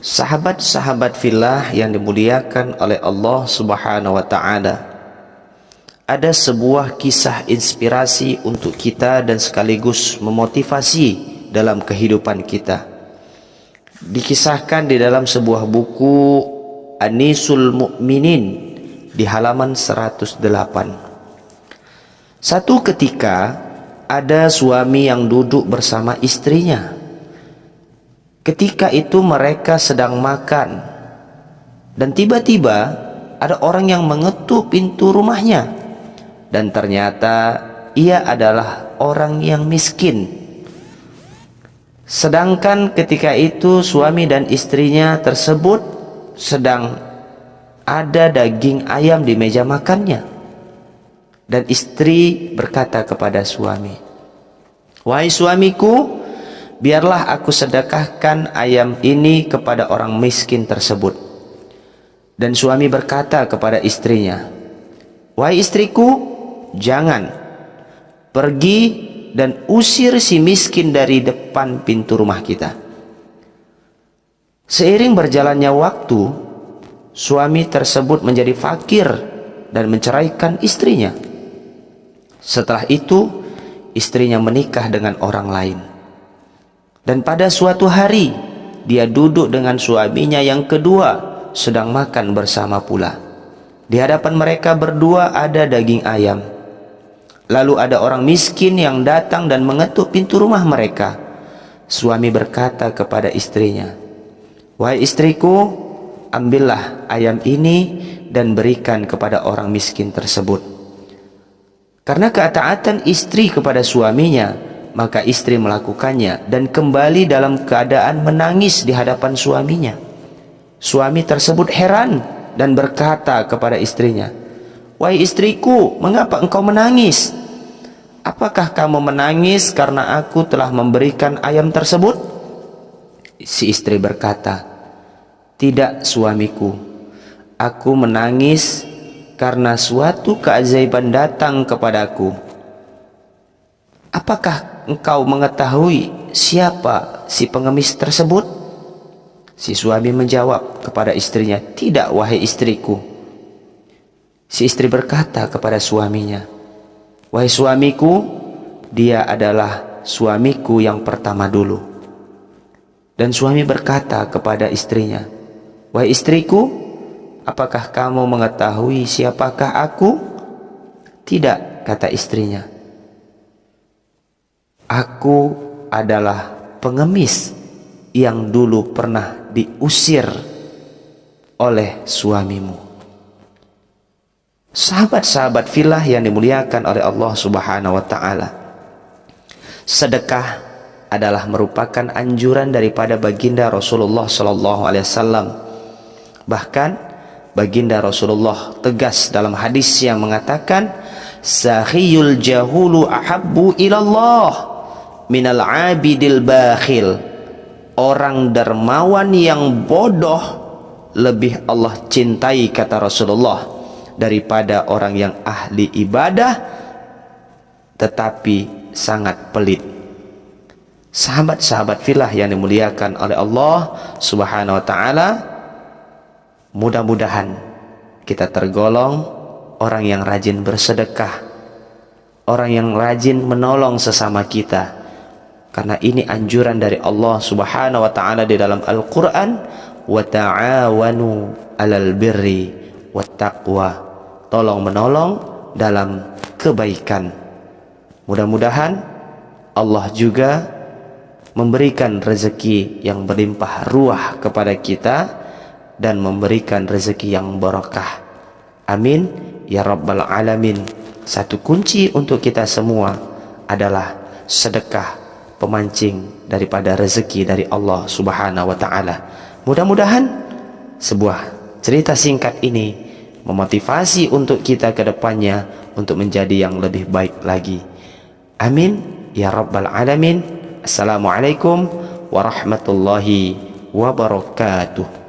Sahabat-sahabat fillah yang dimuliakan oleh Allah Subhanahu wa taala, ada sebuah kisah inspirasi untuk kita dan sekaligus memotivasi dalam kehidupan kita. Dikisahkan di dalam sebuah buku Anisul Mu'minin di halaman 108. Satu ketika ada suami yang duduk bersama istrinya. Ketika itu mereka sedang makan, dan tiba-tiba ada orang yang mengetuk pintu rumahnya, dan ternyata ia adalah orang yang miskin. Sedangkan ketika itu suami dan istrinya tersebut sedang ada daging ayam di meja makannya, dan istri berkata kepada suami, "Wahai suamiku, biarlah aku sedekahkan ayam ini kepada orang miskin tersebut." Dan suami berkata kepada istrinya, "Wahai istriku, jangan. Pergi dan usir si miskin dari depan pintu rumah kita." Seiring berjalannya waktu, suami tersebut menjadi fakir dan menceraikan istrinya. Setelah itu, istrinya menikah dengan orang lain. Dan pada suatu hari, dia duduk dengan suaminya yang kedua, sedang makan bersama pula. Di hadapan mereka berdua ada daging ayam. Lalu ada orang miskin yang datang dan mengetuk pintu rumah mereka. Suami berkata kepada istrinya, "Wahai istriku, ambillah ayam ini dan berikan kepada orang miskin tersebut." Karena ketaatan istri kepada suaminya, maka istri melakukannya dan kembali dalam keadaan menangis di hadapan suaminya. Suami tersebut heran dan berkata kepada istrinya, "Wahai istriku, mengapa engkau menangis? Apakah kamu menangis karena aku telah memberikan ayam tersebut?" Si istri berkata, "Tidak suamiku, aku menangis karena suatu keajaiban datang kepadaku." "Apakah engkau mengetahui siapa si pengemis tersebut?" Si suami menjawab kepada istrinya, "Tidak, wahai istriku." Si istri berkata kepada suaminya, "Wahai suamiku, dia adalah suamiku yang pertama dulu." Dan suami berkata kepada istrinya, "Wahai istriku, apakah kamu mengetahui siapakah aku?" "Tidak," kata istrinya. "Aku adalah pengemis yang dulu pernah diusir oleh suamimu." Sahabat-sahabat fillah yang dimuliakan oleh Allah Subhanahu wa taala, sedekah adalah merupakan anjuran daripada baginda Rasulullah sallallahu alaihi wasallam. Bahkan baginda Rasulullah tegas dalam hadis yang mengatakan, "Sahiyul jahulu ahabbu ilallah minal abidil bakhil." Orang dermawan yang bodoh lebih Allah cintai, kata Rasulullah, daripada orang yang ahli ibadah tetapi sangat pelit. Sahabat-sahabat fillah yang dimuliakan oleh Allah Subhanahu wa taala, mudah-mudahan kita tergolong orang yang rajin bersedekah, orang yang rajin menolong sesama kita. Karena ini anjuran dari Allah Subhanahu wa taala di dalam Al-Qur'an, "Wa ta'awanu 'alal birri wat taqwa." Tolong menolong dalam kebaikan. Mudah-mudahan Allah juga memberikan rezeki yang berlimpah ruah kepada kita dan memberikan rezeki yang barakah. Amin ya rabbal alamin. Satu kunci untuk kita semua adalah sedekah, pemancing daripada rezeki dari Allah Subhanahu wa taala. Mudah-mudahan sebuah cerita singkat ini memotivasi untuk kita ke depannya untuk menjadi yang lebih baik lagi. Amin ya rabbal alamin. Assalamualaikum warahmatullahi wabarakatuh.